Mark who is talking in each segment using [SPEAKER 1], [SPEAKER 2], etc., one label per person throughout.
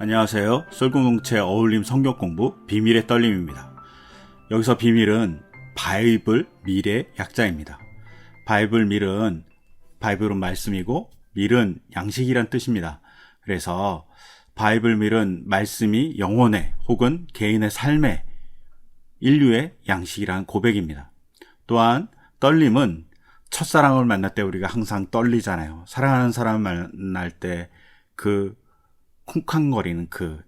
[SPEAKER 1] 안녕하세요. 썰공동체 어울림 성경 공부 비밀의 떨림입니다. 여기서 비밀은 바이블 밀의 약자입니다. 바이블 밀은 바이블은 말씀이고 밀은 양식이란 뜻입니다. 그래서 바이블 밀은 말씀이 영혼의 혹은 개인의 삶의 인류의 양식이란 고백입니다. 또한 떨림은 첫사랑을 만날 때 우리가 항상 떨리잖아요. 사랑하는 사람을 만날 때 그 쿵쾅거리는 그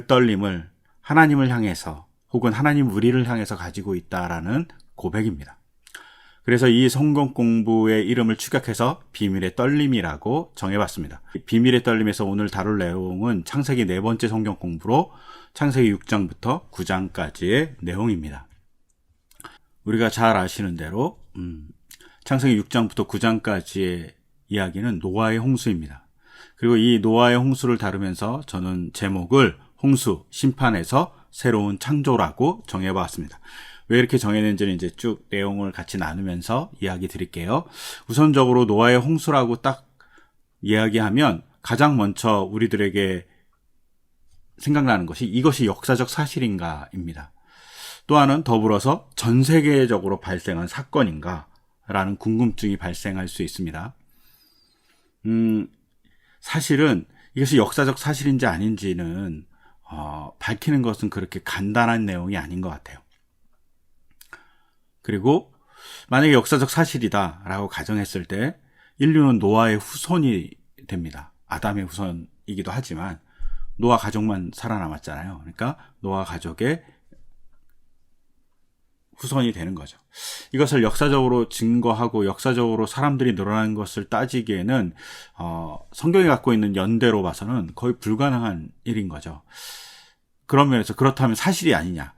[SPEAKER 1] 떨림을 하나님을 향해서 혹은 하나님 우리를 향해서 가지고 있다라는 고백입니다. 그래서 이 성경 공부의 이름을 축약해서 비밀의 떨림이라고 정해봤습니다. 비밀의 떨림에서 오늘 다룰 내용은 창세기 4번째 성경 공부로 창세기 6장부터 9장까지의 내용입니다. 우리가 잘 아시는 대로 창세기 6장부터 9장까지의 이야기는 노아의 홍수입니다. 그리고 이 노아의 홍수를 다루면서 저는 제목을 홍수, 심판에서 새로운 창조라고 정해봤습니다. 왜 이렇게 정했는지는 이제 쭉 내용을 같이 나누면서 이야기 드릴게요. 우선적으로 노아의 홍수라고 딱 이야기하면 가장 먼저 우리들에게 생각나는 것이 이것이 역사적 사실인가입니다. 또 하나는 더불어서 전 세계적으로 발생한 사건인가 라는 궁금증이 발생할 수 있습니다. 사실은 이것이 역사적 사실인지 아닌지는 밝히는 것은 그렇게 간단한 내용이 아닌 것 같아요. 그리고 만약에 역사적 사실이다 라고 가정했을 때 인류는 노아의 후손이 됩니다. 아담의 후손이기도 하지만 노아 가족만 살아남았잖아요. 그러니까 노아 가족의 후손이 되는 거죠. 이것을 역사적으로 증거하고 역사적으로 사람들이 늘어나는 것을 따지기에는 성경이 갖고 있는 연대로 봐서는 거의 불가능한 일인 거죠. 그런 면에서 그렇다면 사실이 아니냐,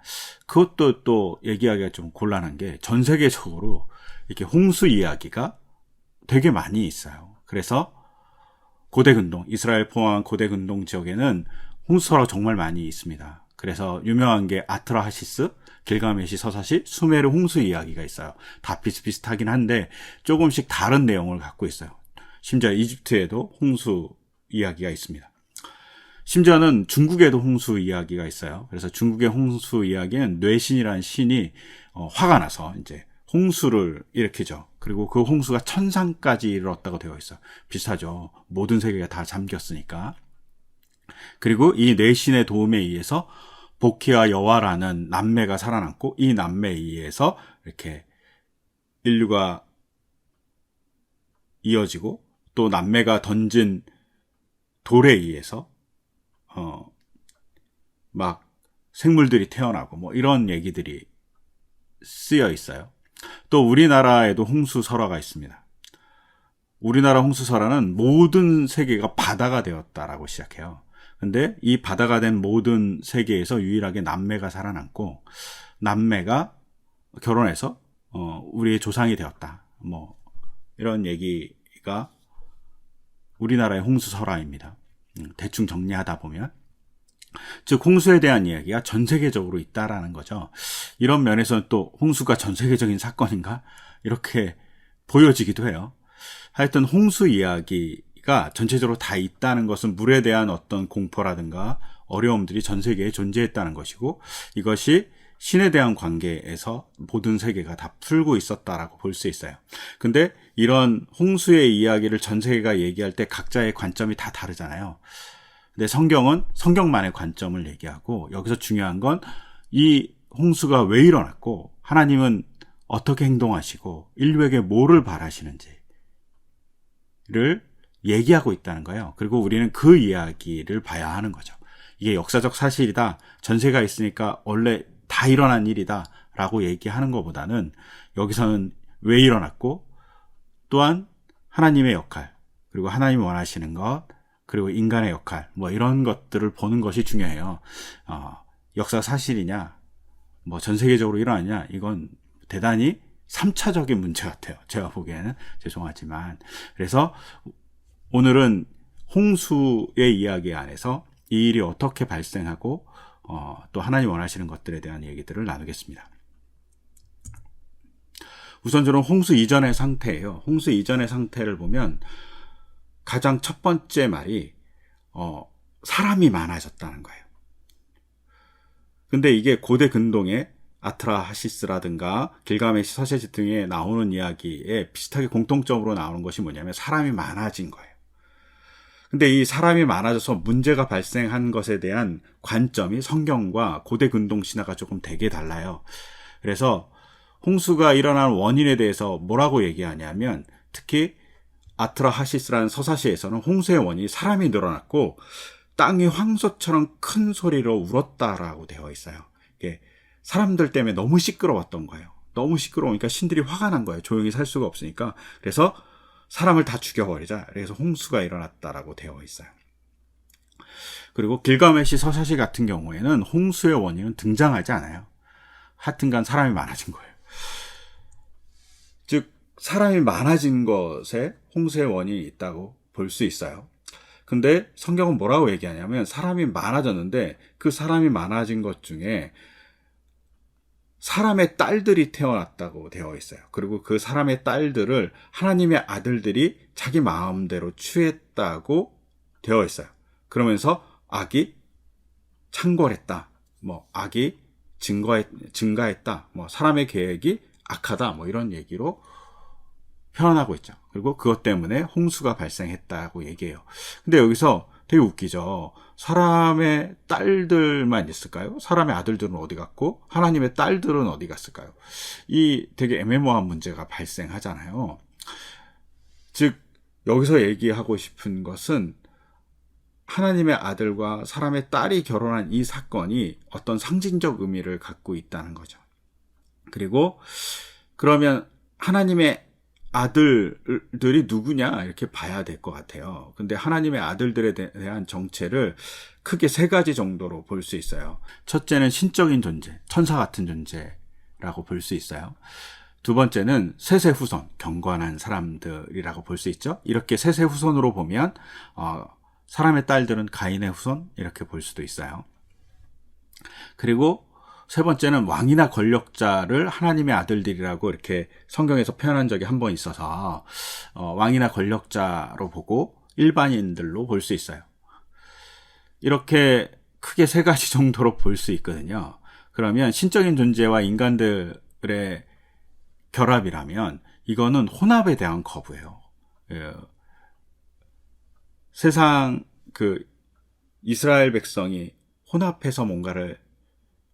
[SPEAKER 1] 그것도 또 얘기하기가 좀 곤란한 게 전 세계적으로 이렇게 홍수 이야기가 되게 많이 있어요. 그래서 고대 근동, 이스라엘 포함한 고대 근동 지역에는 홍수가 정말 많이 있습니다. 그래서 유명한 게 아트라하시스, 길가메시 서사시, 수메르 홍수 이야기가 있어요. 다 비슷비슷하긴 한데 조금씩 다른 내용을 갖고 있어요. 심지어 이집트에도 홍수 이야기가 있습니다. 심지어는 중국에도 홍수 이야기가 있어요. 그래서 중국의 홍수 이야기는 뇌신이라는 신이 화가 나서 이제 홍수를 일으키죠. 그리고 그 홍수가 천상까지 이르렀다고 되어 있어요. 비슷하죠. 모든 세계가 다 잠겼으니까. 그리고 이 뇌신의 도움에 의해서 복희와 여와라는 남매가 살아남고 이 남매에 의해서 이렇게 인류가 이어지고 또 남매가 던진 돌에 의해서 막 생물들이 태어나고 뭐 이런 얘기들이 쓰여 있어요. 또 우리나라에도 홍수설화가 있습니다. 우리나라 홍수설화는 모든 세계가 바다가 되었다라고 시작해요. 근데 이 바다가 된 모든 세계에서 유일하게 남매가 살아남고 남매가 결혼해서 우리의 조상이 되었다. 뭐 이런 얘기가 우리나라의 홍수설화입니다. 대충 정리하다 보면 즉 홍수에 대한 이야기가 전 세계적으로 있다라는 거죠. 이런 면에서는 또 홍수가 전 세계적인 사건인가 이렇게 보여지기도 해요. 하여튼 홍수 이야기가 전체적으로 다 있다는 것은 물에 대한 어떤 공포라든가 어려움들이 전 세계에 존재했다는 것이고 이것이 신에 대한 관계에서 모든 세계가 다 풀고 있었다라고 볼 수 있어요. 근데 이런 홍수의 이야기를 전 세계가 얘기할 때 각자의 관점이 다 다르잖아요. 근데 성경은 성경만의 관점을 얘기하고 여기서 중요한 건 이 홍수가 왜 일어났고 하나님은 어떻게 행동하시고 인류에게 뭐를 바라시는지를 얘기하고 있다는 거예요. 그리고 우리는 그 이야기를 봐야 하는 거죠. 이게 역사적 사실이다, 전세가 있으니까 원래 다 일어난 일이다 라고 얘기하는 것보다는 여기서는 왜 일어났고 또한 하나님의 역할, 그리고 하나님이 원하시는 것, 그리고 인간의 역할, 뭐 이런 것들을 보는 것이 중요해요. 역사 사실이냐, 뭐 전 세계적으로 일어나냐, 이건 대단히 3차적인 문제 같아요. 제가 보기에는. 죄송하지만. 그래서 오늘은 홍수의 이야기 안에서 이 일이 어떻게 발생하고 또 하나님 원하시는 것들에 대한 얘기들을 나누겠습니다. 우선적으로 홍수 이전의 상태예요. 홍수 이전의 상태를 보면 가장 첫 번째 말이 사람이 많아졌다는 거예요. 근데 이게 고대 근동의 아트라하시스라든가 길가메시 서세지 등에 나오는 이야기에 비슷하게 공통점으로 나오는 것이 뭐냐면 사람이 많아진 거예요. 근데 이 사람이 많아져서 문제가 발생한 것에 대한 관점이 성경과 고대 근동 신화가 조금 되게 달라요. 그래서 홍수가 일어난 원인에 대해서 뭐라고 얘기하냐면 특히 아트라하시스라는 서사시에서는 홍수의 원인이 사람이 늘어났고 땅이 황소처럼 큰 소리로 울었다라고 되어 있어요. 이게 사람들 때문에 너무 시끄러웠던 거예요. 너무 시끄러우니까 신들이 화가 난 거예요. 조용히 살 수가 없으니까. 그래서 사람을 다 죽여버리자. 그래서 홍수가 일어났다라고 되어 있어요. 그리고 길가메시 서사시 같은 경우에는 홍수의 원인은 등장하지 않아요. 하여튼간 사람이 많아진 거예요. 즉 사람이 많아진 것에 홍수의 원인이 있다고 볼 수 있어요. 근데 성경은 뭐라고 얘기하냐면 사람이 많아졌는데 그 사람이 많아진 것 중에 사람의 딸들이 태어났다고 되어 있어요. 그리고 그 사람의 딸들을 하나님의 아들들이 자기 마음대로 취했다고 되어 있어요. 그러면서 악이 창궐했다. 악이 증가했다. 사람의 계획이 악하다. 이런 얘기로 표현하고 있죠. 그리고 그것 때문에 홍수가 발생했다고 얘기해요. 근데 여기서 되게 웃기죠. 사람의 딸들만 있을까요? 사람의 아들들은 어디 갔고 하나님의 딸들은 어디 갔을까요? 이 되게 애매모호한 문제가 발생하잖아요. 즉 여기서 얘기하고 싶은 것은 하나님의 아들과 사람의 딸이 결혼한 이 사건이 어떤 상징적 의미를 갖고 있다는 거죠. 그리고 그러면 하나님의 아들들이 누구냐 이렇게 봐야 될 것 같아요. 근데 하나님의 아들들에 대한 정체를 크게 세 가지 정도로 볼 수 있어요. 첫째는 신적인 존재, 천사 같은 존재라고 볼 수 있어요. 두 번째는 셋의 후손, 경건한 사람들이라고 볼 수 있죠. 이렇게 셋의 후손으로 보면 사람의 딸들은 가인의 후손 이렇게 볼 수도 있어요. 그리고 세 번째는 왕이나 권력자를 하나님의 아들들이라고 이렇게 성경에서 표현한 적이 한 번 있어서 왕이나 권력자로 보고 일반인들로 볼 수 있어요. 이렇게 크게 세 가지 정도로 볼 수 있거든요. 그러면 신적인 존재와 인간들의 결합이라면 이거는 혼합에 대한 거부예요. 세상 이스라엘 백성이 혼합해서 뭔가를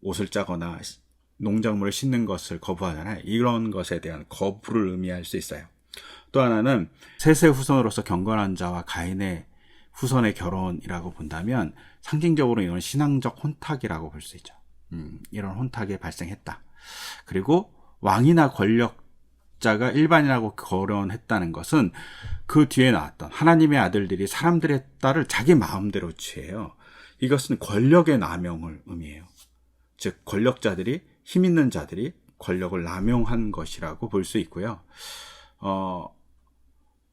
[SPEAKER 1] 옷을 짜거나 농작물을 심는 것을 거부하잖아요. 이런 것에 대한 거부를 의미할 수 있어요. 또 하나는 셋의 후손으로서 경건한 자와 가인의 후손의 결혼이라고 본다면 상징적으로 이건 신앙적 혼탁이라고 볼 수 있죠. 이런 혼탁이 발생했다. 그리고 왕이나 권력자가 일반인하고 결혼했다는 것은 그 뒤에 나왔던 하나님의 아들들이 사람들의 딸을 자기 마음대로 취해요. 이것은 권력의 남용을 의미해요. 즉 권력자들이 힘 있는 자들이 권력을 남용한 것이라고 볼 수 있고요.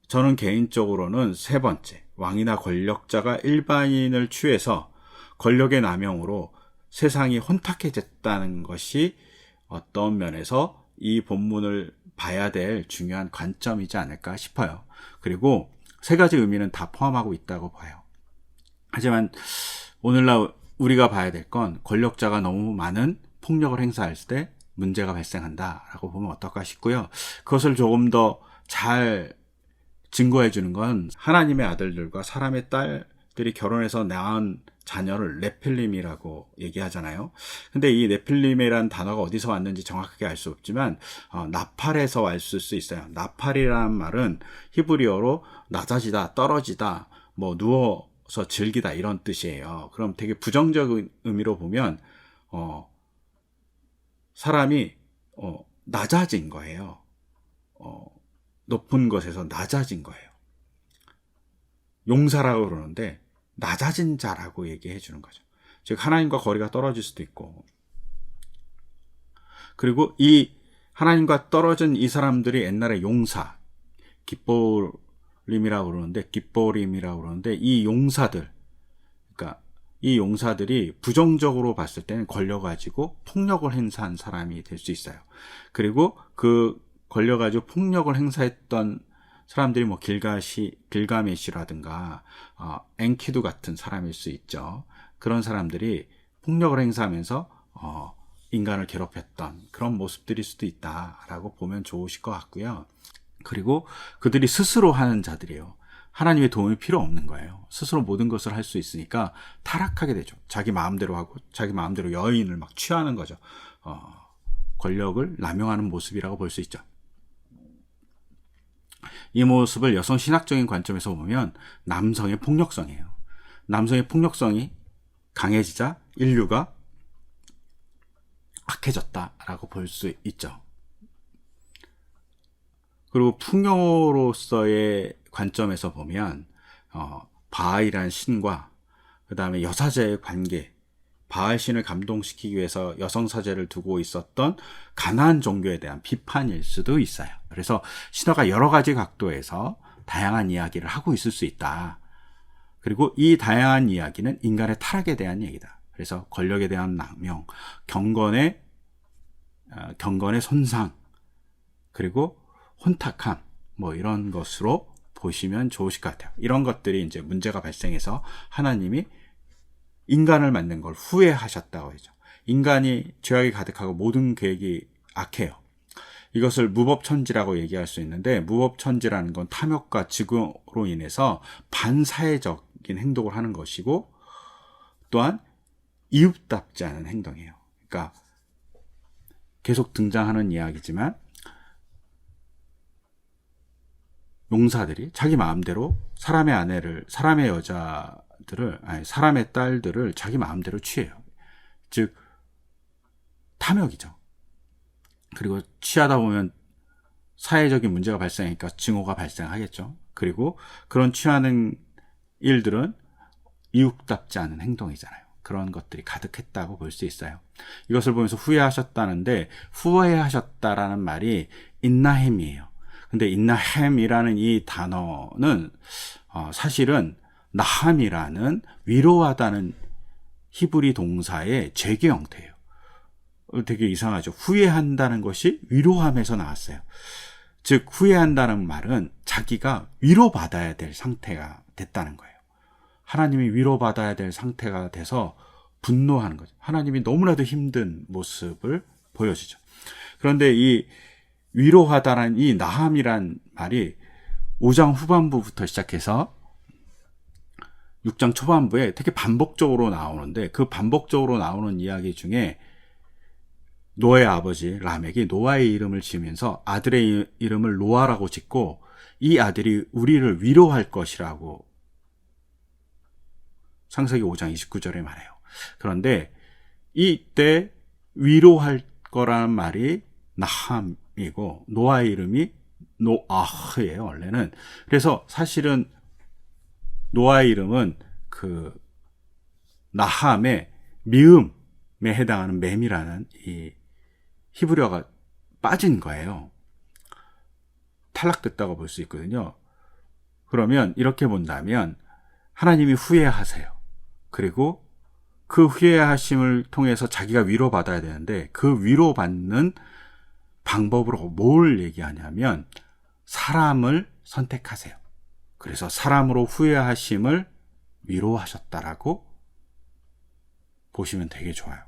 [SPEAKER 1] 저는 개인적으로는 세 번째, 왕이나 권력자가 일반인을 취해서 권력의 남용으로 세상이 혼탁해졌다는 것이 어떤 면에서 이 본문을 봐야 될 중요한 관점이지 않을까 싶어요. 그리고 세 가지 의미는 다 포함하고 있다고 봐요. 하지만 오늘날 우리가 봐야 될 건 권력자가 너무 많은 폭력을 행사할 때 문제가 발생한다라고 보면 어떨까 싶고요. 그것을 조금 더 잘 증거해 주는 건 하나님의 아들들과 사람의 딸들이 결혼해서 낳은 자녀를 네필림이라고 얘기하잖아요. 근데 이 네필림이라는 단어가 어디서 왔는지 정확하게 알 수 없지만 나팔에서 왔을 수 있어요. 나팔이라는 말은 히브리어로 낮아지다, 떨어지다, 누워서 즐기다 이런 뜻이에요. 그럼 되게 부정적인 의미로 보면 사람이 낮아진 거예요. 높은 것에서 낮아진 거예요. 용사라고 그러는데 낮아진 자라고 얘기해 주는 거죠. 즉 하나님과 거리가 떨어질 수도 있고, 그리고 이 하나님과 떨어진 이 사람들이 옛날에 용사, 깃보림이라고 그러는데 이 용사들, 그러니까 이 용사들이 부정적으로 봤을 때는 걸려가지고 폭력을 행사한 사람이 될 수 있어요. 그리고 그 걸려가지고 폭력을 행사했던 사람들이 뭐 길가메시라든가 엔키두 같은 사람일 수 있죠. 그런 사람들이 폭력을 행사하면서 인간을 괴롭혔던 그런 모습들일 수도 있다라고 보면 좋으실 것 같고요. 그리고 그들이 스스로 하는 자들이에요. 하나님의 도움이 필요 없는 거예요. 스스로 모든 것을 할 수 있으니까 타락하게 되죠. 자기 마음대로 하고 자기 마음대로 여인을 막 취하는 거죠. 권력을 남용하는 모습이라고 볼 수 있죠. 이 모습을 여성 신학적인 관점에서 보면 남성의 폭력성이에요. 남성의 폭력성이 강해지자 인류가 악해졌다라고 볼 수 있죠. 그리고 풍요로서의 관점에서 보면 바알이라는 신과 그 다음에 여사제의 관계, 바알 신을 감동시키기 위해서 여성 사제를 두고 있었던 가나안 종교에 대한 비판일 수도 있어요. 그래서 신화가 여러 가지 각도에서 다양한 이야기를 하고 있을 수 있다. 그리고 이 다양한 이야기는 인간의 타락에 대한 얘기다. 그래서 권력에 대한 남용, 경건의 손상, 그리고 혼탁함, 뭐 이런 것으로 보시면 좋으실 것 같아요. 이런 것들이 이제 문제가 발생해서 하나님이 인간을 만든 걸 후회하셨다고 하죠. 인간이 죄악이 가득하고 모든 계획이 악해요. 이것을 무법천지라고 얘기할 수 있는데, 무법천지라는 건 탐욕과 직으로 인해서 반사회적인 행동을 하는 것이고, 또한 이웃답지 않은 행동이에요. 그러니까 계속 등장하는 이야기지만 용사들이 자기 마음대로 사람의 여자들을, 사람의 딸들을 자기 마음대로 취해요. 즉 탐욕이죠. 그리고 취하다 보면 사회적인 문제가 발생하니까 증오가 발생하겠죠. 그리고 그런 취하는 일들은 이웃답지 않은 행동이잖아요. 그런 것들이 가득했다고 볼 수 있어요. 이것을 보면서 후회하셨다는데, 후회하셨다라는 말이 인나햄이에요. 근데 인나햄이라는 이 단어는 사실은 나함이라는 위로하다는 히브리 동사의 재개 형태예요. 되게 이상하죠. 후회한다는 것이 위로함에서 나왔어요. 즉 후회한다는 말은 자기가 위로받아야 될 상태가 됐다는 거예요. 하나님이 위로받아야 될 상태가 돼서 분노하는 거죠. 하나님이 너무나도 힘든 모습을 보여주죠. 그런데 이 위로하다라는 이 나함이란 말이 5장 후반부부터 시작해서 6장 초반부에 되게 반복적으로 나오는데, 그 반복적으로 나오는 이야기 중에 노아의 아버지 라멕이 노아의 이름을 지으면서 아들의 이름을 노아라고 짓고, 이 아들이 우리를 위로할 것이라고 창세기 5장 29절에 말해요. 그런데 이때 위로할 거라는 말이 나함이고 노아의 이름이 노아흐예요, 원래는. 그래서 사실은 노아의 이름은 그 나함의 미음에 해당하는 맴이라는 이 히브리어가 빠진 거예요. 탈락됐다고 볼 수 있거든요. 그러면 이렇게 본다면 하나님이 후회하세요. 그리고 그 후회하심을 통해서 자기가 위로받아야 되는데, 그 위로받는 방법으로 뭘 얘기하냐면 사람을 선택하세요. 그래서 사람으로 후회하심을 위로하셨다라고 보시면 되게 좋아요.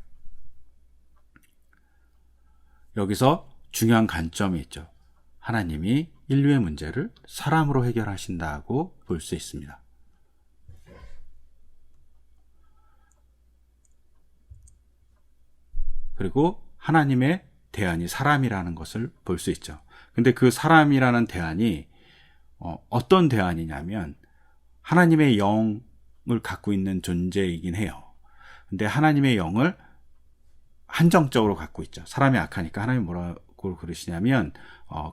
[SPEAKER 1] 여기서 중요한 관점이 있죠. 하나님이 인류의 문제를 사람으로 해결하신다고 볼 수 있습니다. 그리고 하나님의 대안이 사람이라는 것을 볼 수 있죠. 근데 그 사람이라는 대안이 어떤 대안이냐면 하나님의 영을 갖고 있는 존재이긴 해요. 근데 하나님의 영을 한정적으로 갖고 있죠. 사람이 악하니까 하나님이 뭐라고 그러시냐면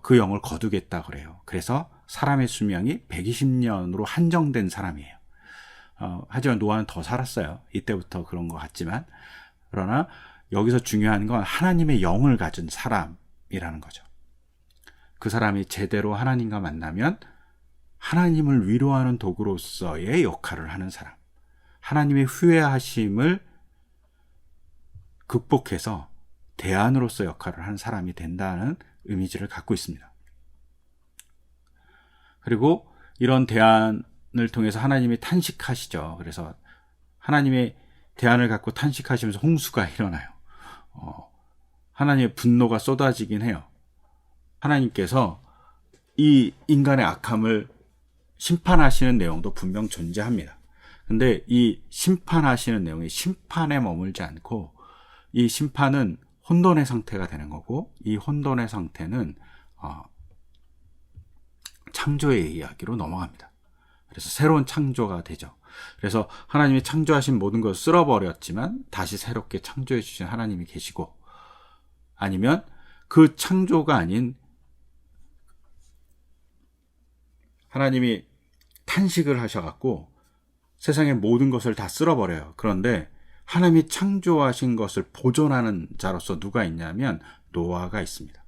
[SPEAKER 1] 그 영을 거두겠다 그래요. 그래서 사람의 수명이 120년으로 한정된 사람이에요. 하지만 노아는 더 살았어요. 이때부터 그런 것 같지만. 그러나 여기서 중요한 건 하나님의 영을 가진 사람이라는 거죠. 그 사람이 제대로 하나님과 만나면 하나님을 위로하는 도구로서의 역할을 하는 사람, 하나님의 후회하심을 극복해서 대안으로서 역할을 하는 사람이 된다는 이미지를 갖고 있습니다. 그리고 이런 대안을 통해서 하나님이 탄식하시죠. 그래서 하나님의 대안을 갖고 탄식하시면서 홍수가 일어나요. 하나님의 분노가 쏟아지긴 해요. 하나님께서 이 인간의 악함을 심판하시는 내용도 분명 존재합니다. 근데 이 심판하시는 내용이 심판에 머물지 않고 이 심판은 혼돈의 상태가 되는 거고, 이 혼돈의 상태는 창조의 이야기로 넘어갑니다. 그래서 새로운 창조가 되죠. 그래서 하나님이 창조하신 모든 것을 쓸어버렸지만 다시 새롭게 창조해 주신 하나님이 계시고, 아니면 그 창조가 아닌 하나님이 탄식을 하셔갖고 세상의 모든 것을 다 쓸어버려요. 그런데 하나님이 창조하신 것을 보존하는 자로서 누가 있냐면 노아가 있습니다.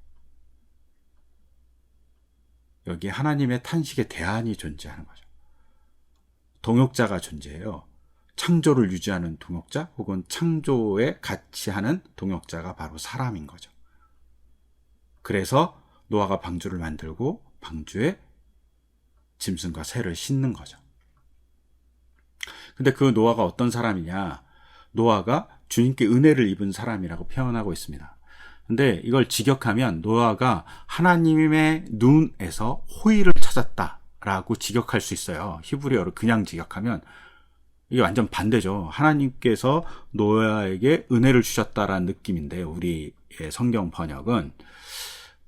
[SPEAKER 1] 여기 하나님의 탄식의 대안이 존재하는 거죠. 동역자가 존재해요. 창조를 유지하는 동역자 혹은 창조에 같이 하는 동역자가 바로 사람인 거죠. 그래서 노아가 방주를 만들고 방주에 짐승과 새를 싣는 거죠. 근데 그 노아가 어떤 사람이냐? 노아가 주님께 은혜를 입은 사람이라고 표현하고 있습니다. 근데 이걸 직역하면 노아가 하나님의 눈에서 호의를 찾았다라고 직역할 수 있어요. 히브리어로 그냥 직역하면 이게 완전 반대죠. 하나님께서 노아에게 은혜를 주셨다라는 느낌인데 우리의 성경 번역은.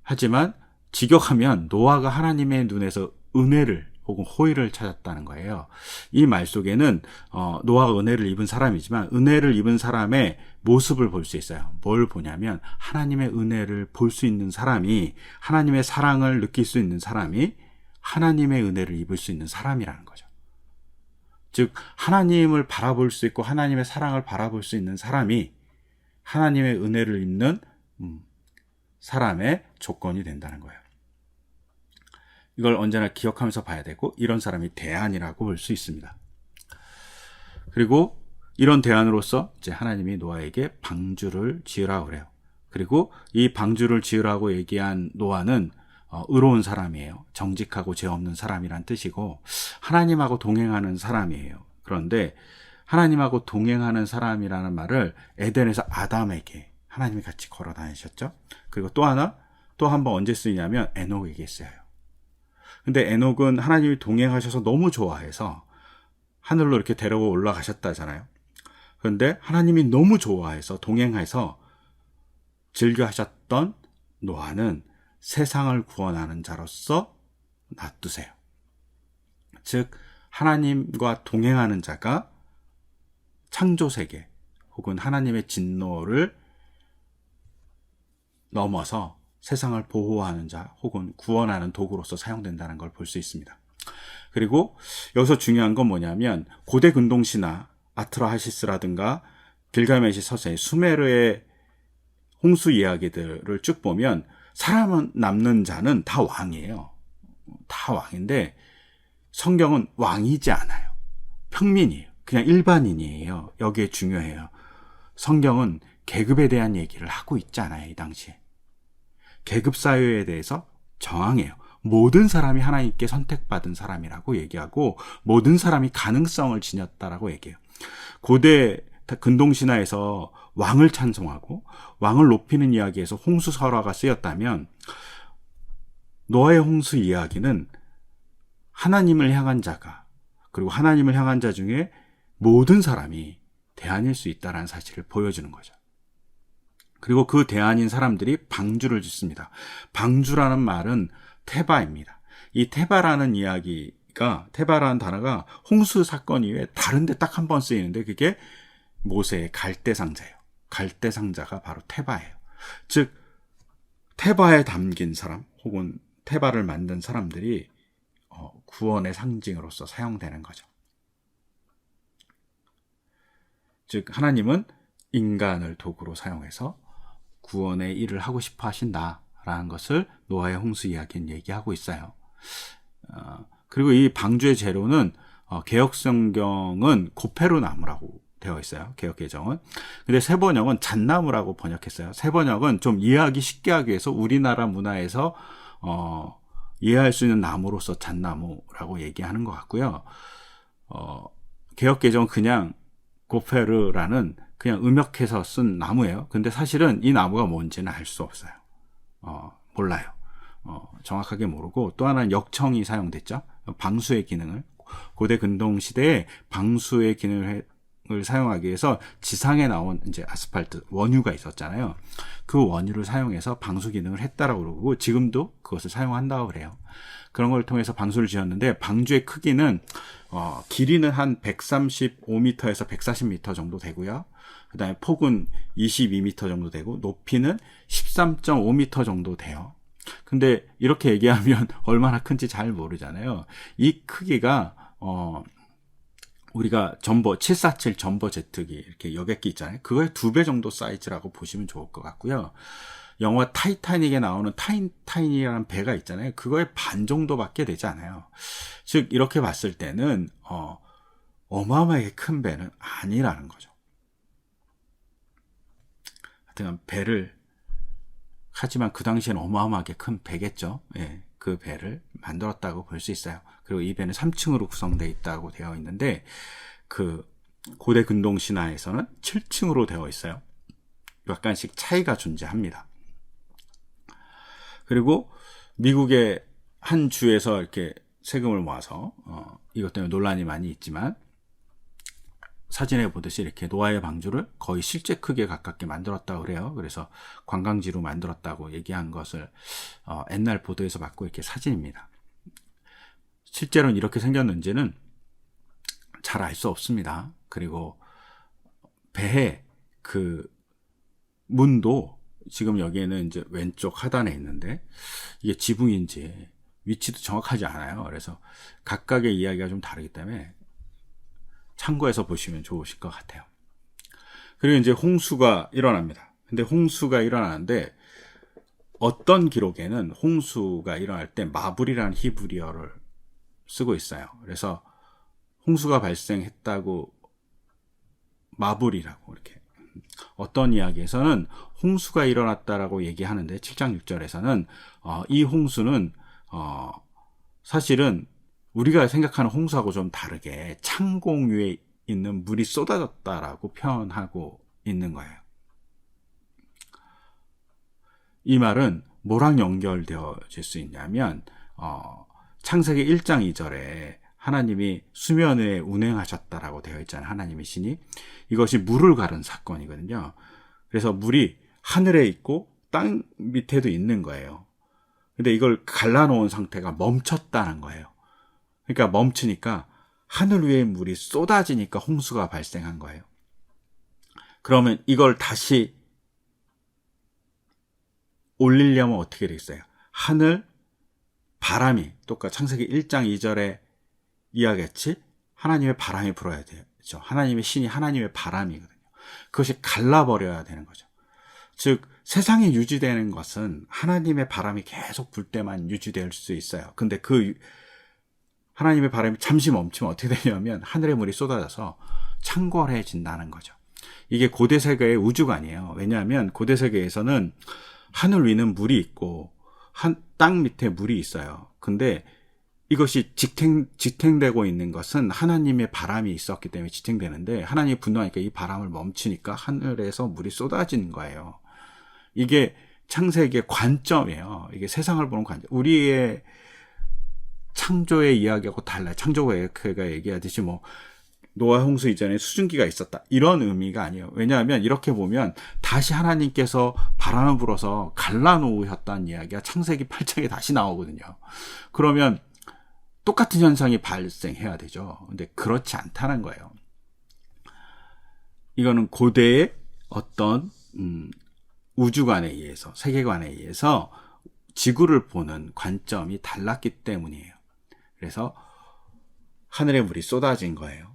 [SPEAKER 1] 하지만 직역하면 노아가 하나님의 눈에서 은혜를 혹은 호의를 찾았다는 거예요. 이 말 속에는 노아가 은혜를 입은 사람이지만 은혜를 입은 사람의 모습을 볼 수 있어요. 뭘 보냐면 하나님의 은혜를 볼 수 있는 사람이, 하나님의 사랑을 느낄 수 있는 사람이 하나님의 은혜를 입을 수 있는 사람이라는 거죠. 즉 하나님을 바라볼 수 있고 하나님의 사랑을 바라볼 수 있는 사람이 하나님의 은혜를 입는 사람의 조건이 된다는 거예요. 이걸 언제나 기억하면서 봐야 되고, 이런 사람이 대안이라고 볼 수 있습니다. 그리고 이런 대안으로서 이제 하나님이 노아에게 방주를 지으라고 그래요. 그리고 이 방주를 지으라고 얘기한 노아는 의로운 사람이에요. 정직하고 죄 없는 사람이란 뜻이고 하나님하고 동행하는 사람이에요. 그런데 하나님하고 동행하는 사람이라는 말을 에덴에서 아담에게 하나님이 같이 걸어 다니셨죠. 그리고 또 한 번 언제 쓰이냐면 에녹에게 쓰여요. 근데 에녹은 하나님이 동행하셔서 너무 좋아해서 하늘로 이렇게 데리고 올라가셨다잖아요. 그런데 하나님이 너무 좋아해서 동행해서 즐겨하셨던 노아는 세상을 구원하는 자로서 놔두세요. 즉 하나님과 동행하는 자가 창조세계 혹은 하나님의 진노를 넘어서 세상을 보호하는 자 혹은 구원하는 도구로서 사용된다는 걸 볼 수 있습니다. 그리고 여기서 중요한 건 뭐냐면 고대 근동신화 아트라하시스라든가 길가메시 서세, 수메르의 홍수 이야기들을 쭉 보면 살아남는 남는 자는 다 왕이에요. 다 왕인데 성경은 왕이지 않아요. 평민이에요. 그냥 일반인이에요. 여기에 중요해요. 성경은 계급에 대한 얘기를 하고 있지 않아요. 이 당시에. 계급사회에 대해서 정황해요. 모든 사람이 하나님께 선택받은 사람이라고 얘기하고 모든 사람이 가능성을 지녔다라고 얘기해요. 고대 근동신화에서 왕을 찬송하고 왕을 높이는 이야기에서 홍수설화가 쓰였다면 노아의 홍수 이야기는 하나님을 향한 자가, 그리고 하나님을 향한 자 중에 모든 사람이 대안일 수 있다는 사실을 보여주는 거죠. 그리고 그 대안인 사람들이 방주를 짓습니다. 방주라는 말은 테바입니다. 이 테바라는 테바라는 단어가 홍수 사건 이후에 다른 데 딱 한 번 쓰이는데 그게 모세의 갈대상자예요. 갈대상자가 바로 테바예요. 즉 테바에 담긴 사람 혹은 테바를 만든 사람들이 구원의 상징으로서 사용되는 거죠. 즉 하나님은 인간을 도구로 사용해서 구원의 일을 하고 싶어 하신다라는 것을 노아의 홍수 이야기는 얘기하고 있어요. 그리고 이 방주의 재료는 개역성경은 고페루나무라고 되어 있어요. 개역개정은. 근데 새번역은 잣나무라고 번역했어요. 새번역은 좀 이해하기 쉽게 하기 위해서 우리나라 문화에서 이해할 수 있는 나무로서 잣나무라고 얘기하는 것 같고요. 개역개정은 그냥 고페르라는 그냥 음역해서 쓴 나무예요. 근데 사실은 이 나무가 뭔지는 알 수 없어요. 몰라요. 정확하게 모르고, 또 하나는 역청이 사용됐죠. 방수의 기능을, 고대 근동 시대에 방수의 기능을 사용하기 위해서 지상에 나온 이제 아스팔트 원유가 있었잖아요. 그 원유를 사용해서 방수 기능을 했다라고 그러고, 지금도 그것을 사용한다고 그래요. 그런 걸 통해서 방수를 지었는데, 방주의 크기는 길이는 한 135m에서 140m 정도 되고요. 그 다음에 폭은 22m 정도 되고, 높이는 13.5m 정도 돼요. 근데 이렇게 얘기하면 얼마나 큰지 잘 모르잖아요. 이 크기가 우리가 747 전버 제트기 이렇게 여객기 있잖아요. 그거의 2배 정도 사이즈라고 보시면 좋을 것 같고요. 영화 타이타닉에 나오는 타이탄이라는 배가 있잖아요. 그거의 반 정도밖에 되지 않아요. 즉 이렇게 봤을 때는 어마어마하게 큰 배는 아니라는 거죠. 하여튼 배를, 하지만 그 당시에는 어마어마하게 큰 배겠죠. 예, 그 배를 만들었다고 볼 수 있어요. 그리고 이 배는 3층으로 구성되어 있다고 되어 있는데, 그 고대 근동 신화에서는 7층으로 되어 있어요. 약간씩 차이가 존재합니다. 그리고 미국의 한 주에서 이렇게 세금을 모아서 이것 때문에 논란이 많이 있지만, 사진에 보듯이 이렇게 노아의 방주를 거의 실제 크기에 가깝게 만들었다고 그래요. 그래서 관광지로 만들었다고 얘기한 것을 옛날 보도에서 봤고, 이렇게 사진입니다. 실제로는 이렇게 생겼는지는 잘 알 수 없습니다. 그리고 배의 그 문도 지금 여기에는 이제 왼쪽 하단에 있는데, 이게 지붕인지 위치도 정확하지 않아요. 그래서 각각의 이야기가 좀 다르기 때문에 참고해서 보시면 좋으실 것 같아요. 그리고 이제 홍수가 일어납니다. 근데 홍수가 일어나는데, 어떤 기록에는 홍수가 일어날 때 마불이라는 히브리어를 쓰고 있어요. 그래서 홍수가 발생했다고 마불이라고, 이렇게. 어떤 이야기에서는 홍수가 일어났다라고 얘기하는데, 7장 6절에서는 이 홍수는 사실은 우리가 생각하는 홍수하고 좀 다르게 창공 위에 있는 물이 쏟아졌다라고 표현하고 있는 거예요. 이 말은 뭐랑 연결되어질 수 있냐면, 창세기 1장 2절에 하나님이 수면 위에 운행하셨다라고 되어 있잖아요. 하나님의 신이. 이것이 물을 가른 사건이거든요. 그래서 물이 하늘에 있고 땅 밑에도 있는 거예요. 근데 이걸 갈라놓은 상태가 멈췄다는 거예요. 그러니까 멈추니까 하늘 위에 물이 쏟아지니까 홍수가 발생한 거예요. 그러면 이걸 다시 올리려면 어떻게 되겠어요? 하늘, 바람이, 똑같이 창세기 1장 2절에 이야기했지, 하나님의 바람이 불어야 되죠. 하나님의 신이 하나님의 바람이거든요. 그것이 갈라버려야 되는 거죠. 즉 세상에 유지되는 것은 하나님의 바람이 계속 불 때만 유지될 수 있어요. 근데 그 하나님의 바람이 잠시 멈추면 어떻게 되냐면 하늘의 물이 쏟아져서 창궐해진다는 거죠. 이게 고대 세계의 우주관이에요. 왜냐하면 고대 세계에서는 하늘 위는 물이 있고 땅 밑에 물이 있어요. 근데 이것이 지탱되고 있는 것은 하나님의 바람이 있었기 때문에 지탱되는데, 하나님이 분노하니까 이 바람을 멈추니까 하늘에서 물이 쏟아지는 거예요. 이게 창세기의 관점이에요. 이게 세상을 보는 관점. 우리의 창조의 이야기하고 달라요. 창조가 얘기하듯이 노아 홍수 이전에 수증기가 있었다, 이런 의미가 아니에요. 왜냐하면 이렇게 보면 다시 하나님께서 바람을 불어서 갈라놓으셨다는 이야기가 창세기 8장에 다시 나오거든요. 그러면 똑같은 현상이 발생해야 되죠. 근데 그렇지 않다는 거예요. 이거는 고대의 어떤 우주관에 의해서, 세계관에 의해서 지구를 보는 관점이 달랐기 때문이에요. 그래서 하늘의 물이 쏟아진 거예요.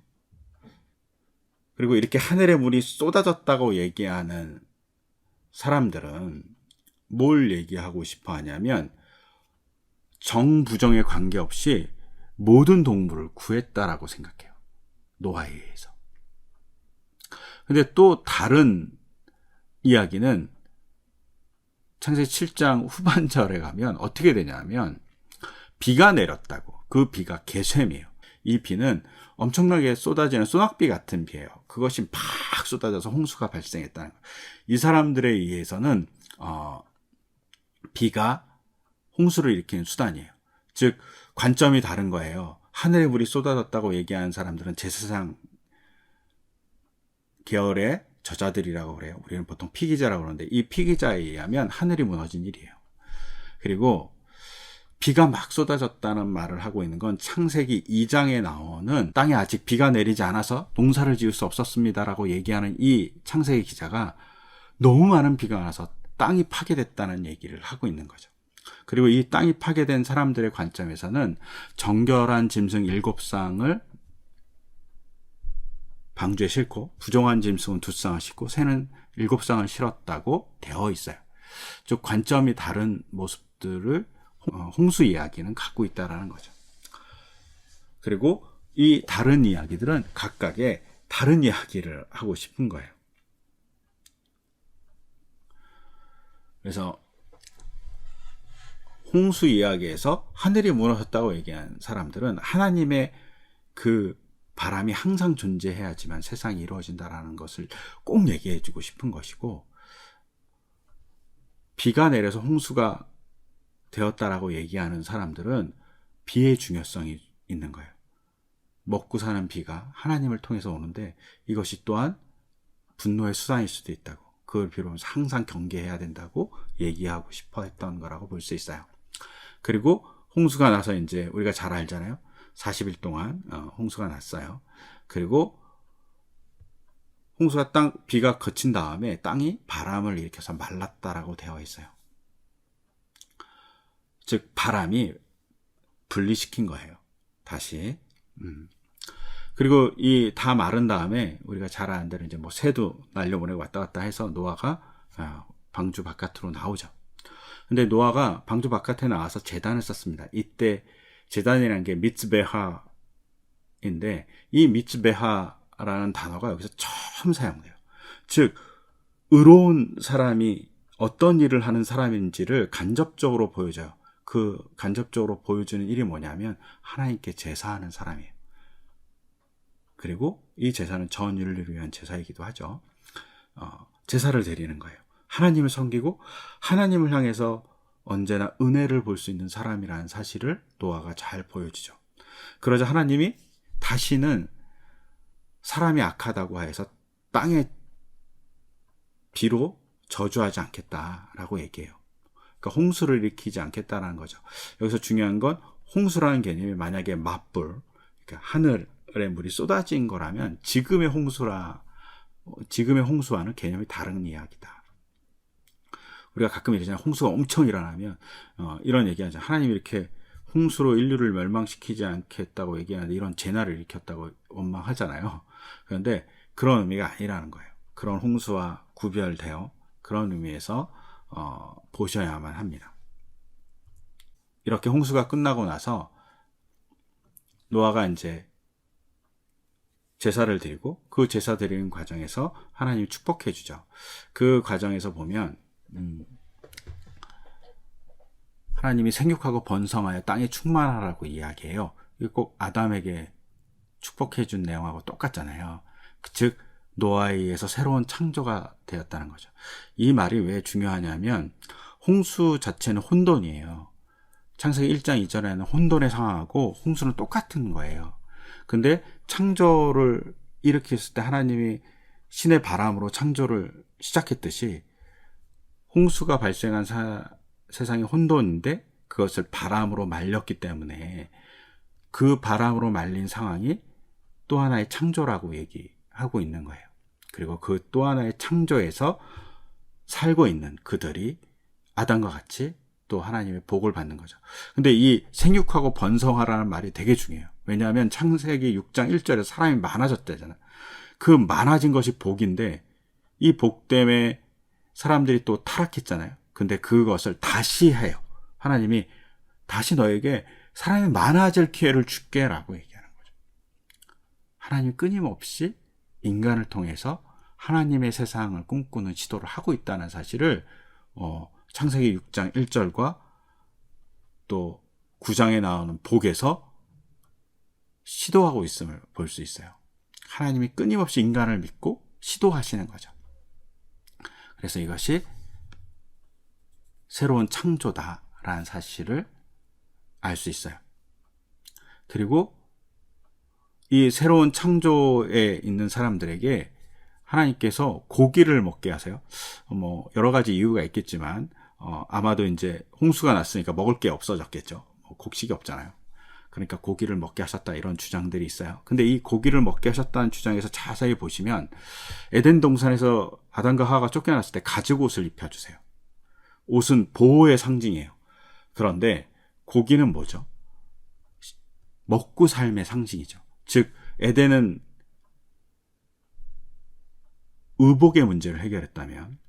[SPEAKER 1] 그리고 이렇게 하늘의 물이 쏟아졌다고 얘기하는 사람들은 뭘 얘기하고 싶어 하냐면, 정부정에 관계없이 모든 동물을 구했다라고 생각해요. 노아에 의해서. 근데 또 다른 이야기는 창세기 7장 후반절에 가면 어떻게 되냐면, 비가 내렸다고. 그 비가 개샘이에요. 이 비는 엄청나게 쏟아지는 소낙비 같은 비예요. 그것이 팍 쏟아져서 홍수가 발생했다는 거예요. 이 사람들에 의해서는 비가 홍수를 일으키는 수단이에요. 즉 관점이 다른 거예요. 하늘에 물이 쏟아졌다고 얘기하는 사람들은 제사장 계열의 저자들이라고 그래요. 우리는 보통 피기자라고 그러는데 이 피기자에 의하면 하늘이 무너진 일이에요. 그리고 비가 막 쏟아졌다는 말을 하고 있는 건 창세기 2장에 나오는 땅에 아직 비가 내리지 않아서 농사를 지을 수 없었습니다라고 얘기하는 이 창세기 기자가 너무 많은 비가 와서 땅이 파괴됐다는 얘기를 하고 있는 거죠. 그리고 이 땅이 파괴된 사람들의 관점에서는 정결한 짐승 7쌍을 방주에 싣고 부정한 짐승은 2쌍을 싣고 새는 7쌍을 실었다고 되어 있어요. 즉 관점이 다른 모습들을 홍수 이야기는 갖고 있다라는 거죠. 그리고 이 다른 이야기들은 각각의 다른 이야기를 하고 싶은 거예요. 그래서 홍수 이야기에서 하늘이 무너졌다고 얘기한 사람들은 하나님의 그 바람이 항상 존재해야지만 세상이 이루어진다라는 것을 꼭 얘기해 주고 싶은 것이고, 비가 내려서 홍수가 되었다라고 얘기하는 사람들은 비의 중요성이 있는 거예요. 먹고 사는 비가 하나님을 통해서 오는데 이것이 또한 분노의 수단일 수도 있다고, 그걸 비로소 항상 경계해야 된다고 얘기하고 싶어 했던 거라고 볼 수 있어요. 그리고 홍수가 나서 이제 우리가 잘 알잖아요. 40일 동안 홍수가 났어요. 그리고 홍수가 비가 그친 다음에 땅이 바람을 일으켜서 말랐다라고 되어 있어요. 즉 바람이 분리시킨 거예요. 다시. 그리고 이 다 마른 다음에 우리가 잘 아는 대로 이제 뭐 새도 날려보내고 왔다 갔다 해서 노아가 방주 바깥으로 나오죠. 근데 노아가 방주 바깥에 나와서 제단을 썼습니다. 이때 제단이라는 게 미츠베하인데 이 미츠베하라는 단어가 여기서 처음 사용돼요. 즉 의로운 사람이 어떤 일을 하는 사람인지를 간접적으로 보여줘요. 그 간접적으로 보여주는 일이 뭐냐면 하나님께 제사하는 사람이에요. 그리고 이 제사는 전 인류를 위한 제사이기도 하죠. 제사를 드리는 거예요. 하나님을 섬기고 하나님을 향해서 언제나 은혜를 볼 수 있는 사람이라는 사실을 노아가 잘 보여주죠. 그러자 하나님이 다시는 사람이 악하다고 해서 땅에 비로 저주하지 않겠다라고 얘기해요. 그러니까 홍수를 일으키지 않겠다라는 거죠. 여기서 중요한 건 홍수라는 개념이 만약에 맞불, 그러니까 하늘의 물이 쏟아진 거라면 지금의 홍수와는 개념이 다른 이야기다. 우리가 가끔 이러잖아요. 홍수가 엄청 일어나면 이런 얘기하죠. 하나님이 이렇게 홍수로 인류를 멸망시키지 않겠다고 얘기하는데 이런 재난을 일으켰다고 원망하잖아요. 그런데 그런 의미가 아니라는 거예요. 그런 홍수와 구별되어 그런 의미에서 보셔야만 합니다. 이렇게 홍수가 끝나고 나서 노아가 이제 제사를 드리고 그 제사 드리는 과정에서 하나님이 축복해 주죠. 그 과정에서 보면 하나님이 생육하고 번성하여 땅에 충만하라고 이야기해요. 이거 꼭 아담에게 축복해 준 내용하고 똑같잖아요. 즉 노아에 의해서 새로운 창조가 되었다는 거죠. 이 말이 왜 중요하냐면 홍수 자체는 혼돈이에요. 창세기 1장 2절에는 혼돈의 상황하고 홍수는 똑같은 거예요. 근데 창조를 일으켰을 때 하나님이 신의 바람으로 창조를 시작했듯이 홍수가 발생한 세상이 혼돈인데 그것을 바람으로 말렸기 때문에 그 바람으로 말린 상황이 또 하나의 창조라고 얘기하고 있는 거예요. 그리고 그 또 하나의 창조에서 살고 있는 그들이 아담과 같이 또 하나님의 복을 받는 거죠. 근데 이 생육하고 번성하라는 말이 되게 중요해요. 왜냐하면 창세기 6장 1절에 사람이 많아졌다잖아요. 그 많아진 것이 복인데 이 복 때문에 사람들이 또 타락했잖아요. 근데 그것을 다시 해요. 하나님이 다시 너에게 사람이 많아질 기회를 줄게 라고 얘기하는 거죠. 하나님이 끊임없이 인간을 통해서 하나님의 세상을 꿈꾸는 시도를 하고 있다는 사실을 창세기 6장 1절과 또 9장에 나오는 복에서 시도하고 있음을 볼 수 있어요. 하나님이 끊임없이 인간을 믿고 시도하시는 거죠. 그래서 이것이 새로운 창조다라는 사실을 알 수 있어요. 그리고 이 새로운 창조에 있는 사람들에게 하나님께서 고기를 먹게 하세요. 뭐 여러 가지 이유가 있겠지만 아마도 이제 홍수가 났으니까 먹을 게 없어졌겠죠. 곡식이 없잖아요. 그러니까 고기를 먹게 하셨다, 이런 주장들이 있어요. 근데 이 고기를 먹게 하셨다는 주장에서 자세히 보시면 에덴 동산에서 아담과 하와가 쫓겨났을 때 가죽옷을 입혀주세요. 옷은 보호의 상징이에요. 그런데 고기는 뭐죠? 먹고 삶의 상징이죠. 즉 에덴은 의복의 문제를 해결했다면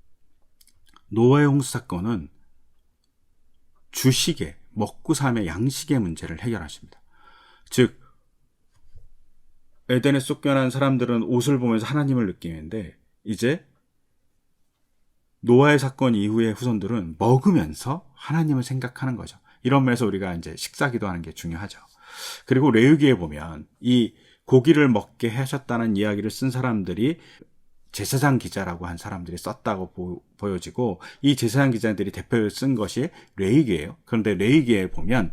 [SPEAKER 1] 노아의 홍수 사건은 주식의, 먹고 삶의 양식의 문제를 해결하십니다. 즉 에덴에 쫓겨난 사람들은 옷을 보면서 하나님을 느끼는데, 이제 노아의 사건 이후의 후손들은 먹으면서 하나님을 생각하는 거죠. 이런 면에서 우리가 이제 식사 기도하는 게 중요하죠. 그리고 레위기에 보면 이 고기를 먹게 하셨다는 이야기를 쓴 사람들이 제사장 기자라고 한 사람들이 썼다고 보여지고, 이 제사장 기자들이 대표를 쓴 것이 레위기예요. 그런데 레위기에 보면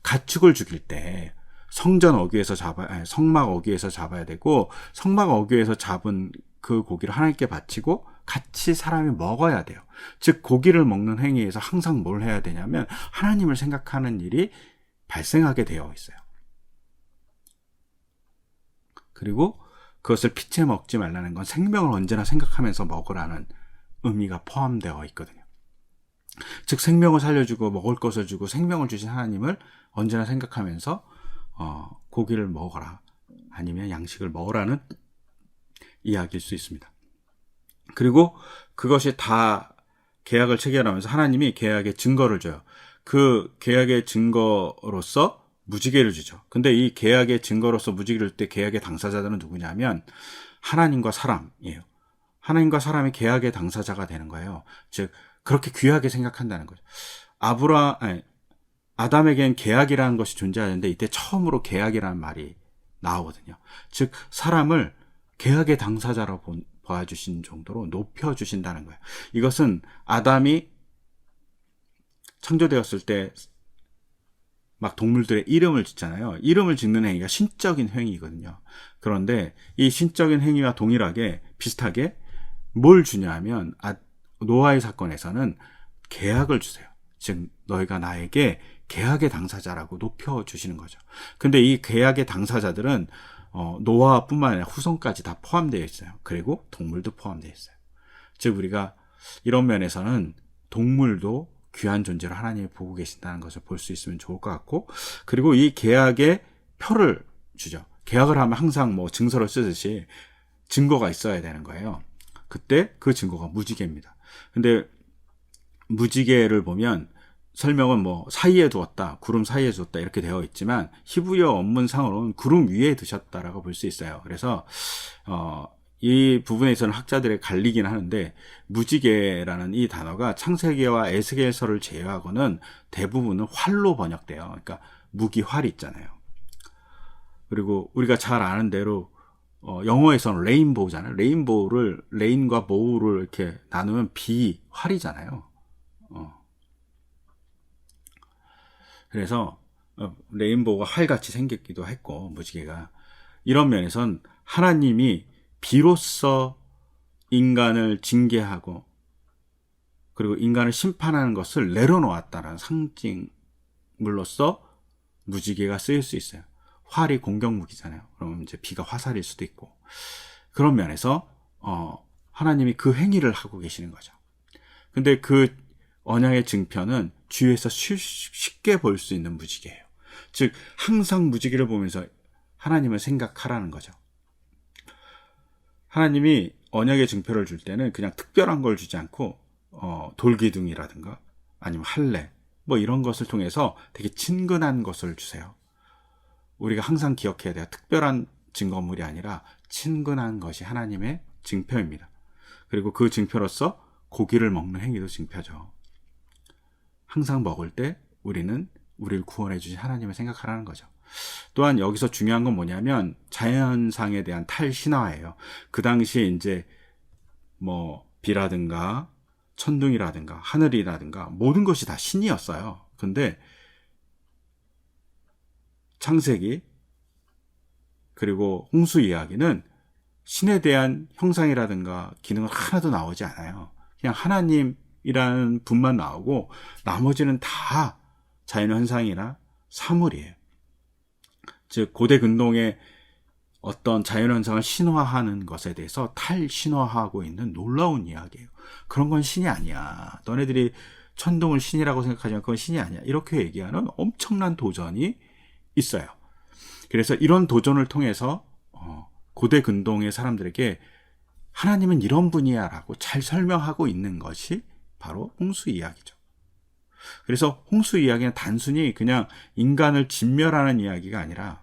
[SPEAKER 1] 가축을 죽일 때 성막 어귀에서 잡아야 되고, 성막 어귀에서 잡은 그 고기를 하나님께 바치고 같이 사람이 먹어야 돼요. 즉 고기를 먹는 행위에서 항상 뭘 해야 되냐면 하나님을 생각하는 일이 발생하게 되어 있어요. 그리고 그것을 피채 먹지 말라는 건 생명을 언제나 생각하면서 먹으라는 의미가 포함되어 있거든요. 즉 생명을 살려주고 먹을 것을 주고 생명을 주신 하나님을 언제나 생각하면서 고기를 먹어라, 아니면 양식을 먹으라는 이야기일 수 있습니다. 그리고 그것이 다 계약을 체결하면서 하나님이 계약의 증거를 줘요. 그 계약의 증거로서 무지개를 주죠. 근데 이 계약의 증거로서 무지개를 줄 때 계약의 당사자들은 누구냐면 하나님과 사람이에요. 하나님과 사람이 계약의 당사자가 되는 거예요. 즉 그렇게 귀하게 생각한다는 거죠. 아담에겐 계약이라는 것이 존재하는데 이때 처음으로 계약이라는 말이 나오거든요. 즉 사람을 계약의 당사자로 봐주신 정도로 높여주신다는 거예요. 이것은 아담이 창조되었을 때 막 동물들의 이름을 짓잖아요. 이름을 짓는 행위가 신적인 행위거든요. 그런데 이 신적인 행위와 동일하게 비슷하게 뭘 주냐 하면 노아의 사건에서는 계약을 주세요. 즉 너희가 나에게 계약의 당사자라고 높여주시는 거죠. 근데 이 계약의 당사자들은 노아뿐만 아니라 후손까지 다 포함되어 있어요. 그리고 동물도 포함되어 있어요. 즉 우리가 이런 면에서는 동물도 귀한 존재로 하나님이 보고 계신다는 것을 볼 수 있으면 좋을 것 같고, 그리고 이 계약의 표를 주죠. 계약을 하면 항상 뭐 증서를 쓰듯이 증거가 있어야 되는 거예요. 그때 그 증거가 무지개입니다. 근데 무지개를 보면 설명은 뭐 사이에 두었다, 구름 사이에 두었다 이렇게 되어 있지만 히브리어 원문상으로는 구름 위에 두셨다라고 볼 수 있어요. 그래서 이 부분에서는 학자들의 갈리긴 하는데 무지개라는 이 단어가 창세기와 에스겔서를 제외하고는 대부분은 활로 번역돼요. 그러니까 무기 활이 있잖아요. 그리고 우리가 잘 아는 대로 영어에서는 레인보우잖아요. 레인과 보우를 이렇게 나누면 활이잖아요. 그래서 레인보우가 활같이 생겼기도 했고, 무지개가 이런 면에선 하나님이 비로소 인간을 징계하고 그리고 인간을 심판하는 것을 내려놓았다는 상징물로서 무지개가 쓰일 수 있어요. 활이 공격무기잖아요. 그러면 이제 비가 화살일 수도 있고, 그런 면에서 하나님이 그 행위를 하고 계시는 거죠. 근데 그 언약의 증표는 주위에서 쉽게 볼 수 있는 무지개예요. 즉 항상 무지개를 보면서 하나님을 생각하라는 거죠. 하나님이 언약의 증표를 줄 때는 그냥 특별한 걸 주지 않고 돌기둥이라든가 아니면 할례 뭐 이런 것을 통해서 되게 친근한 것을 주세요. 우리가 항상 기억해야 돼요. 특별한 증거물이 아니라 친근한 것이 하나님의 증표입니다. 그리고 그 증표로서 고기를 먹는 행위도 증표죠. 항상 먹을 때 우리는 우리를 구원해 주신 하나님을 생각하라는 거죠. 또한 여기서 중요한 건 뭐냐면 자연현상에 대한 탈신화예요. 그 당시에 이제 뭐 비라든가 천둥이라든가 하늘이라든가 모든 것이 다 신이었어요. 근데 창세기 그리고 홍수 이야기는 신에 대한 형상이라든가 기능은 하나도 나오지 않아요. 그냥 하나님이라는 분만 나오고 나머지는 다 자연현상이나 사물이에요. 즉 고대 근동의 어떤 자연현상을 신화하는 것에 대해서 탈신화하고 있는 놀라운 이야기예요. 그런 건 신이 아니야. 너네들이 천둥을 신이라고 생각하지만 그건 신이 아니야. 이렇게 얘기하는 엄청난 도전이 있어요. 그래서 이런 도전을 통해서 고대 근동의 사람들에게 하나님은 이런 분이야 라고 잘 설명하고 있는 것이 바로 홍수 이야기죠. 그래서 홍수 이야기는 단순히 그냥 인간을 진멸하는 이야기가 아니라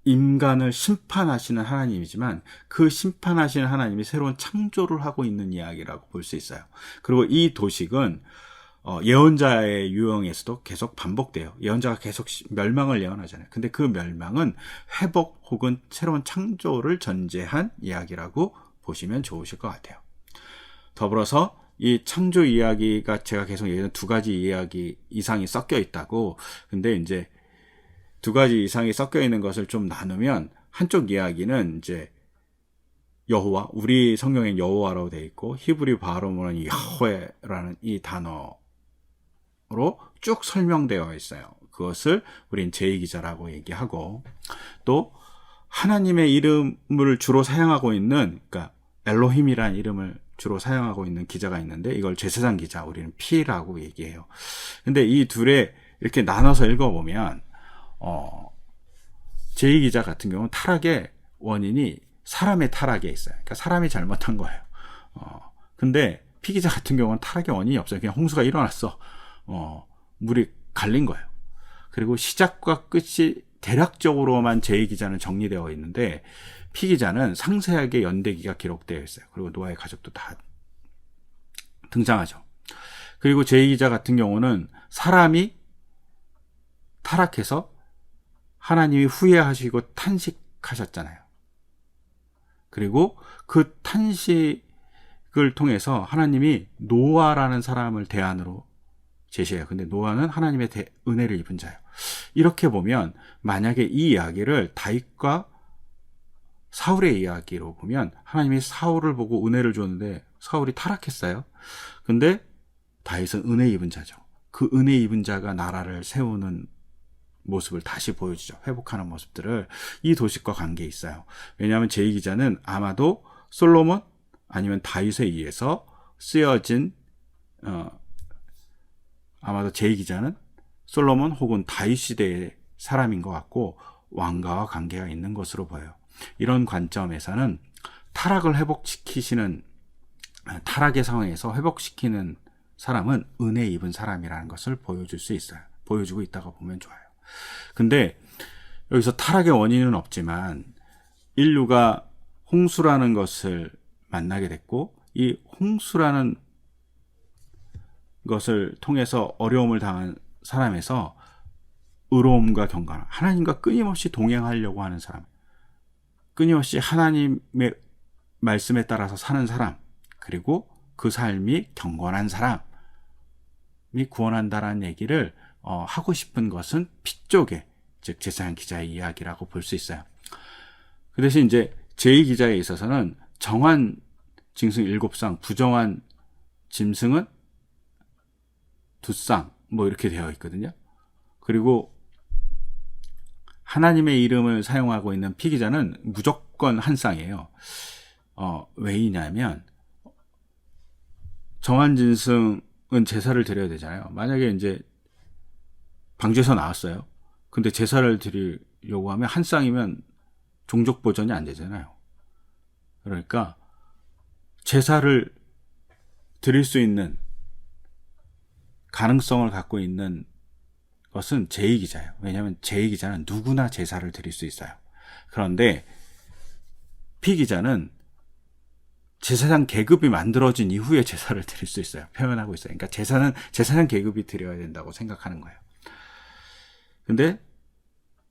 [SPEAKER 1] 인간을 심판하시는 하나님이지만 그 심판하시는 하나님이 새로운 창조를 하고 있는 이야기라고 볼 수 있어요. 그리고 이 도식은 예언자의 유형에서도 계속 반복돼요. 예언자가 계속 멸망을 예언하잖아요. 근데 그 멸망은 회복 혹은 새로운 창조를 전제한 이야기라고 보시면 좋으실 것 같아요. 더불어서 이 창조 이야기가 제가 계속 얘기한 두 가지 이야기 이상이 섞여 있다고. 근데 이제 두 가지 이상이 섞여 있는 것을 좀 나누면 한쪽 이야기는 이제 여호와, 우리 성경엔 여호와라고 되어 있고 히브리 발음으로는 야훼라는 이 단어로 쭉 설명되어 있어요. 그것을 우린 제2기자라고 얘기하고, 또 하나님의 이름을 주로 사용하고 있는, 그러니까 엘로힘이라는 이름을 주로 사용하고 있는 기자가 있는데 이걸 제사장 기자, 우리는 P라고 얘기해요. 근데 이 둘에 이렇게 나눠서 읽어보면 제2기자 같은 경우는 타락의 원인이 사람의 타락에 있어요. 그러니까 사람이 잘못한 거예요. 근데 P기자 같은 경우는 타락의 원인이 없어요. 그냥 홍수가 일어났어. 물이 갈린 거예요. 그리고 시작과 끝이 대략적으로만 제2기자는 정리되어 있는데 P기자는 상세하게 연대기가 기록되어 있어요. 그리고 노아의 가족도 다 등장하죠. 그리고 제2기자 같은 경우는 사람이 타락해서 하나님이 후회하시고 탄식하셨잖아요. 그리고 그 탄식을 통해서 하나님이 노아라는 사람을 대안으로 제시해요. 근데 노아는 하나님의 은혜를 입은 자예요. 이렇게 보면 만약에 이 이야기를 다윗과 사울의 이야기로 보면 하나님이 사울을 보고 은혜를 줬는데 사울이 타락했어요. 근데 다윗은 은혜 입은 자죠. 그 은혜 입은 자가 나라를 세우는 모습을 다시 보여주죠. 회복하는 모습들을. 이 도식과 관계 있어요. 왜냐하면 제2기자는 아마도 솔로몬 아니면 다윗에 의해서 쓰여진 아마도 제2기자는 솔로몬 혹은 다윗 시대의 사람인 것 같고 왕가와 관계가 있는 것으로 보여요. 이런 관점에서는 타락을 회복시키시는, 타락의 상황에서 회복시키는 사람은 은혜 입은 사람이라는 것을 보여줄 수 있어요. 보여주고 있다고 보면 좋아요. 근데 여기서 타락의 원인은 없지만 인류가 홍수라는 것을 만나게 됐고, 이 홍수라는 것을 통해서 어려움을 당한 사람에서 의로움과 경건, 하나님과 끊임없이 동행하려고 하는 사람, 끊임없이 하나님의 말씀에 따라서 사는 사람, 그리고 그 삶이 경건한 사람이 구원한다라는 얘기를 하고 싶은 것은 피 쪽에, 즉 제사장 기자의 이야기라고 볼 수 있어요. 그 대신 이제 제2기자에 있어서는 정한 짐승 7쌍, 부정한 짐승은 2쌍, 뭐 이렇게 되어 있거든요. 그리고 하나님의 이름을 사용하고 있는 피기자는 무조건 한 쌍이에요. 왜이냐면 정한 짐승은 제사를 드려야 되잖아요. 만약에 이제 방주에서 나왔어요. 근데 제사를 드리려고 하면 한 쌍이면 종족 보전이 안 되잖아요. 그러니까 제사를 드릴 수 있는 가능성을 갖고 있는 것은 제2기자예요. 왜냐하면 제2기자는 누구나 제사를 드릴 수 있어요. 그런데 피기자는 제사장 계급이 만들어진 이후에 제사를 드릴 수 있어요. 표현하고 있어요. 그러니까 제사는 제사장 계급이 드려야 된다고 생각하는 거예요. 근데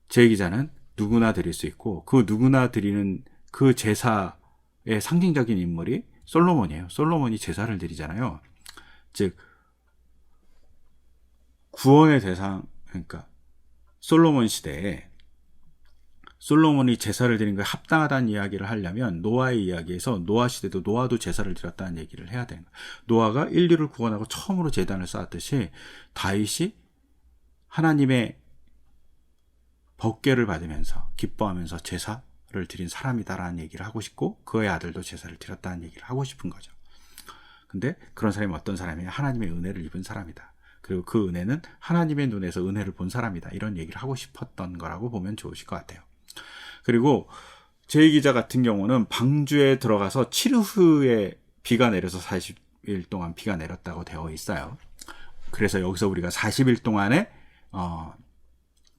[SPEAKER 1] 제2기자는 누구나 드릴 수 있고 그 누구나 드리는 그 제사의 상징적인 인물이 솔로몬이에요. 솔로몬이 제사를 드리잖아요. 즉 구원의 대상, 그러니까 솔로몬 시대에 솔로몬이 제사를 드린 거에 합당하다는 이야기를 하려면 노아의 이야기에서 노아 시대도 노아도 제사를 드렸다는 얘기를 해야 되는 거예요. 노아가 인류를 구원하고 처음으로 제단을 쌓았듯이 다윗이 하나님의 법궤를 받으면서 기뻐하면서 제사를 드린 사람이다라는 얘기를 하고 싶고 그의 아들도 제사를 드렸다는 얘기를 하고 싶은 거죠. 근데 그런 사람이 어떤 사람이냐? 하나님의 은혜를 입은 사람이다. 그리고 그 은혜는 하나님의 눈에서 은혜를 본 사람이다. 이런 얘기를 하고 싶었던 거라고 보면 좋으실 것 같아요. 그리고 제2기자 같은 경우는 방주에 들어가서 7일 후에 비가 내려서 40일 동안 비가 내렸다고 되어 있어요. 그래서 여기서 우리가 40일 동안의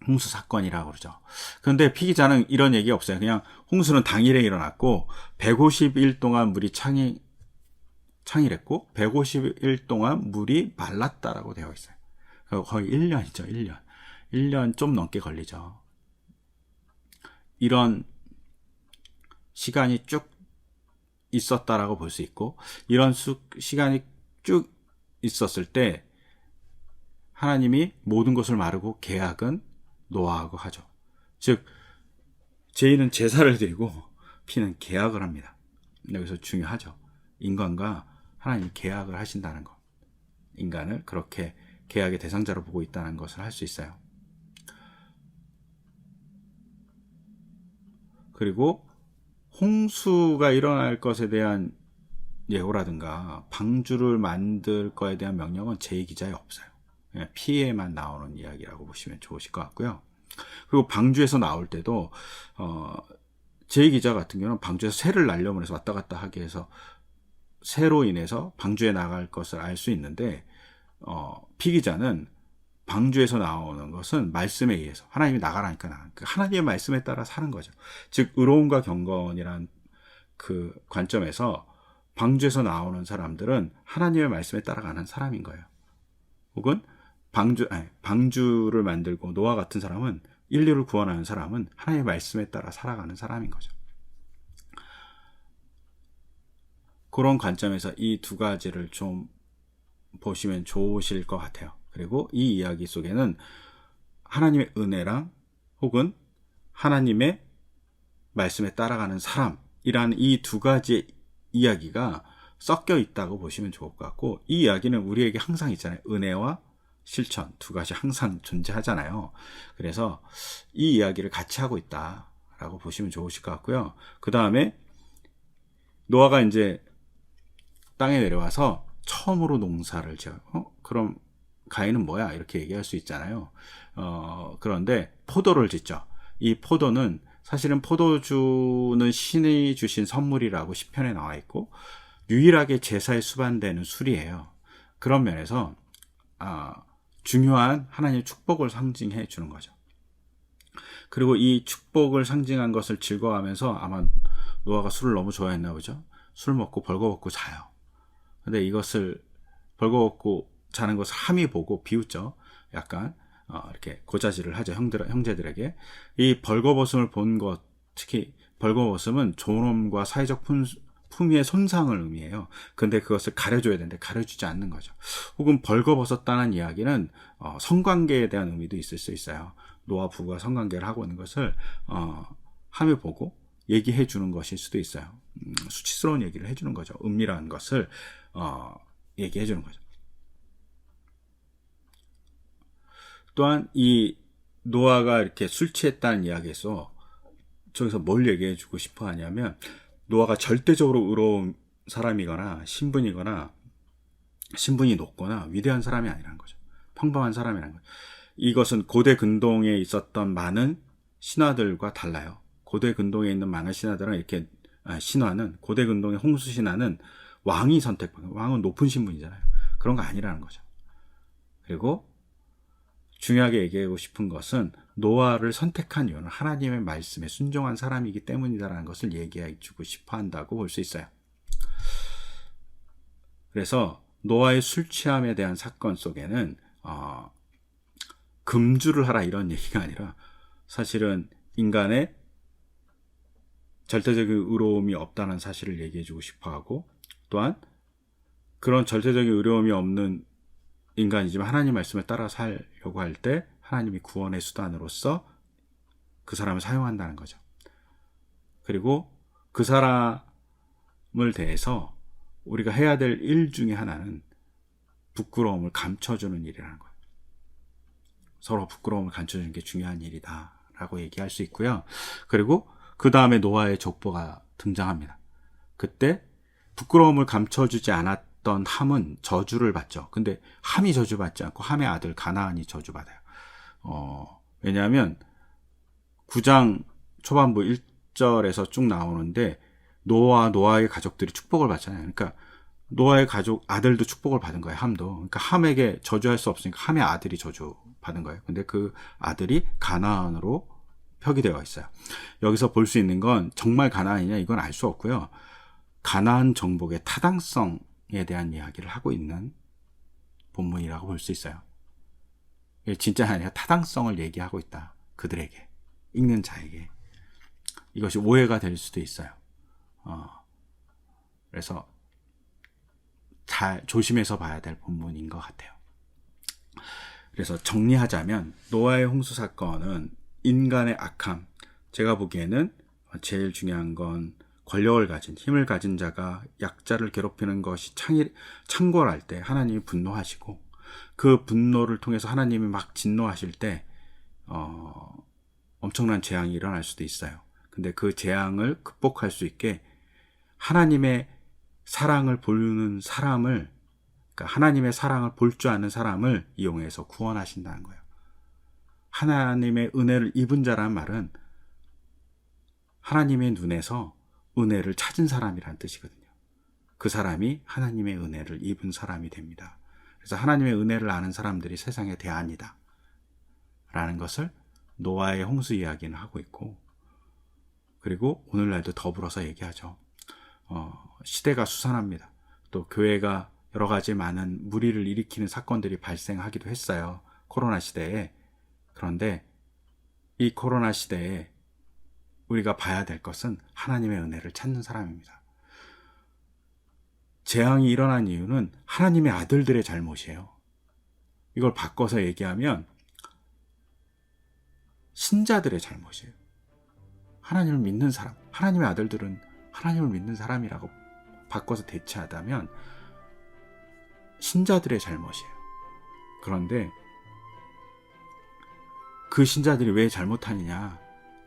[SPEAKER 1] 홍수 사건이라고 그러죠. 그런데 피기자는 이런 얘기 없어요. 그냥 홍수는 당일에 일어났고 150일 동안 물이 창일했고 150일 동안 물이 말랐다라고 되어 있어요. 거의 1년이죠. 1년. 1년 좀 넘게 걸리죠. 이런 시간이 쭉 있었다라고 볼 수 있고 이런 시간이 쭉 있었을 때 하나님이 모든 것을 마르고 계약은 노아하고 하죠. 즉 제2는 제사를 드리고 P는 계약을 합니다. 여기서 중요하죠. 인간과 하나님이 계약을 하신다는 것. 인간을 그렇게 계약의 대상자로 보고 있다는 것을 할 수 있어요. 그리고 홍수가 일어날 것에 대한 예고라든가 방주를 만들 거에 대한 명령은 제2기자에 없어요. 그냥 피해만 나오는 이야기라고 보시면 좋으실 것 같고요. 그리고 방주에서 나올 때도 제2기자 같은 경우는 방주에서 새를 날려면 해서 왔다 갔다 하게 해서 새로 인해서 방주에 나갈 것을 알 수 있는데 피기자는 방주에서 나오는 것은 말씀에 의해서 하나님이 나가라니까 하나님의 말씀에 따라 사는 거죠. 즉 의로움과 경건이란 그 관점에서 방주에서 나오는 사람들은 하나님의 말씀에 따라가는 사람인 거예요. 혹은 방주를 만들고 노아 같은 사람은 인류를 구원하는 사람은 하나님의 말씀에 따라 살아가는 사람인 거죠. 그런 관점에서 이 두 가지를 좀 보시면 좋으실 것 같아요. 그리고 이 이야기 속에는 하나님의 은혜랑 혹은 하나님의 말씀에 따라가는 사람이라는 이 두 가지 이야기가 섞여 있다고 보시면 좋을 것 같고 이 이야기는 우리에게 항상 있잖아요. 은혜와 실천 두 가지 항상 존재하잖아요. 그래서 이 이야기를 같이 하고 있다라고 보시면 좋으실 것 같고요. 그 다음에 노아가 이제 땅에 내려와서 처음으로 농사를 지어요. 그럼 가인은 뭐야? 이렇게 얘기할 수 있잖아요. 그런데 포도를 짓죠. 이 포도는 사실은 포도주는 신이 주신 선물이라고 시편에 나와 있고 유일하게 제사에 수반되는 술이에요. 그런 면에서 중요한 하나님의 축복을 상징해 주는 거죠. 그리고 이 축복을 상징한 것을 즐거워하면서 아마 노아가 술을 너무 좋아했나 보죠. 술 먹고 벌거벗고 자요. 근데 이것을 벌거벗고 자는 것을 함이 보고 비웃죠. 약간 이렇게 고자질을 하죠. 형제들에게. 이 벌거벗음을 본 것, 특히 벌거벗음은 존엄과 사회적 품위의 손상을 의미해요. 근데 그것을 가려줘야 되는데 가려주지 않는 거죠. 혹은 벌거벗었다는 이야기는 성관계에 대한 의미도 있을 수 있어요. 노아 부부가 성관계를 하고 있는 것을 함이 보고 얘기해 주는 것일 수도 있어요. 수치스러운 얘기를 해주는 거죠. 은밀한 것을 얘기해 주는 거죠. 또한 이 노아가 이렇게 술 취했다는 이야기에서 저기서 뭘 얘기해 주고 싶어 하냐면 노아가 절대적으로 의로운 사람이거나 신분이 높거나 위대한 사람이 아니라는 거죠. 평범한 사람이라는 거죠. 이것은 고대 근동에 있었던 많은 신화들과 달라요. 고대 근동에 있는 많은 신화들은 이렇게 신화는 고대 근동의 홍수 신화는 왕이 선택받는 왕은 높은 신분이잖아요. 그런 거 아니라는 거죠. 그리고 중요하게 얘기하고 싶은 것은 노아를 선택한 이유는 하나님의 말씀에 순종한 사람이기 때문이다라는 것을 얘기해 주고 싶어 한다고 볼 수 있어요. 그래서 노아의 술 취함에 대한 사건 속에는 금주를 하라 이런 얘기가 아니라 사실은 인간의 절대적인 의로움이 없다는 사실을 얘기해주고 싶어하고, 또한 그런 절대적인 의로움이 없는 인간이지만 하나님 말씀을 따라 살려고 할 때 하나님이 구원의 수단으로서 그 사람을 사용한다는 거죠. 그리고 그 사람을 대해서 우리가 해야 될 일 중에 하나는 부끄러움을 감춰주는 일이라는 거예요. 서로 부끄러움을 감춰주는 게 중요한 일이다 라고 얘기할 수 있고요. 그리고 그 다음에 노아의 족보가 등장합니다. 그때 부끄러움을 감춰주지 않았던 함은 저주를 받죠. 근데 함이 저주받지 않고 함의 아들 가나안이 저주받아요. 왜냐하면 9장 초반부 1절에서 쭉 나오는데 노아의 가족들이 축복을 받잖아요. 그러니까 노아의 가족 아들도 축복을 받은 거예요. 함도. 그러니까 함에게 저주할 수 없으니까 함의 아들이 저주받은 거예요. 근데 그 아들이 가나안으로 표기되어 있어요. 여기서 볼 수 있는 건 정말 가나안이냐 이건 알 수 없고요. 가나안 정복의 타당성에 대한 이야기를 하고 있는 본문이라고 볼 수 있어요. 진짜 아니라 타당성을 얘기하고 있다. 그들에게, 읽는 자에게. 이것이 오해가 될 수도 있어요. 그래서 잘 조심해서 봐야 될 본문인 것 같아요. 그래서 정리하자면 노아의 홍수 사건은 인간의 악함, 제가 보기에는 제일 중요한 건 권력을 가진, 힘을 가진 자가 약자를 괴롭히는 것이 창궐할 때 하나님이 분노하시고, 그 분노를 통해서 하나님이 막 진노하실 때 엄청난 재앙이 일어날 수도 있어요. 근데 그 재앙을 극복할 수 있게 하나님의 사랑을 보는 사람을, 그러니까 하나님의 사랑을 볼 줄 아는 사람을 이용해서 구원하신다는 거예요. 하나님의 은혜를 입은 자란 말은 하나님의 눈에서 은혜를 찾은 사람이란 뜻이거든요. 그 사람이 하나님의 은혜를 입은 사람이 됩니다. 그래서 하나님의 은혜를 아는 사람들이 세상의 대안이다 라는 것을 노아의 홍수 이야기는 하고 있고, 그리고 오늘날도 더불어서 얘기하죠. 시대가 수산합니다. 또 교회가 여러 가지 많은 무리를 일으키는 사건들이 발생하기도 했어요. 코로나 시대에. 그런데 이 코로나 시대에 우리가 봐야 될 것은 하나님의 은혜를 찾는 사람입니다. 재앙이 일어난 이유는 하나님의 아들들의 잘못이에요. 이걸 바꿔서 얘기하면 신자들의 잘못이에요. 하나님을 믿는 사람, 하나님의 아들들은 하나님을 믿는 사람이라고 바꿔서 대체하다면 신자들의 잘못이에요. 그런데 그 신자들이 왜 잘못하느냐?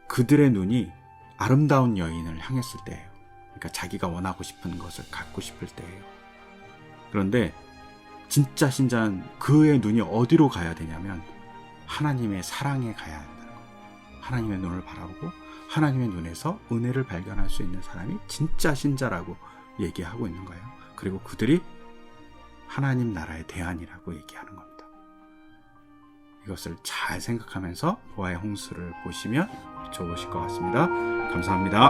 [SPEAKER 1] 그들의 눈이 아름다운 여인을 향했을 때예요. 그러니까 자기가 원하고 싶은 것을 갖고 싶을 때예요. 그런데 진짜 신자는 그의 눈이 어디로 가야 되냐면 하나님의 사랑에 가야 한다는 거예요. 하나님의 눈을 바라보고 하나님의 눈에서 은혜를 발견할 수 있는 사람이 진짜 신자라고 얘기하고 있는 거예요. 그리고 그들이 하나님 나라의 대안이라고 얘기하는 겁니다. 이것을 잘 생각하면서 노아의 홍수를 보시면 좋으실 것 같습니다. 감사합니다.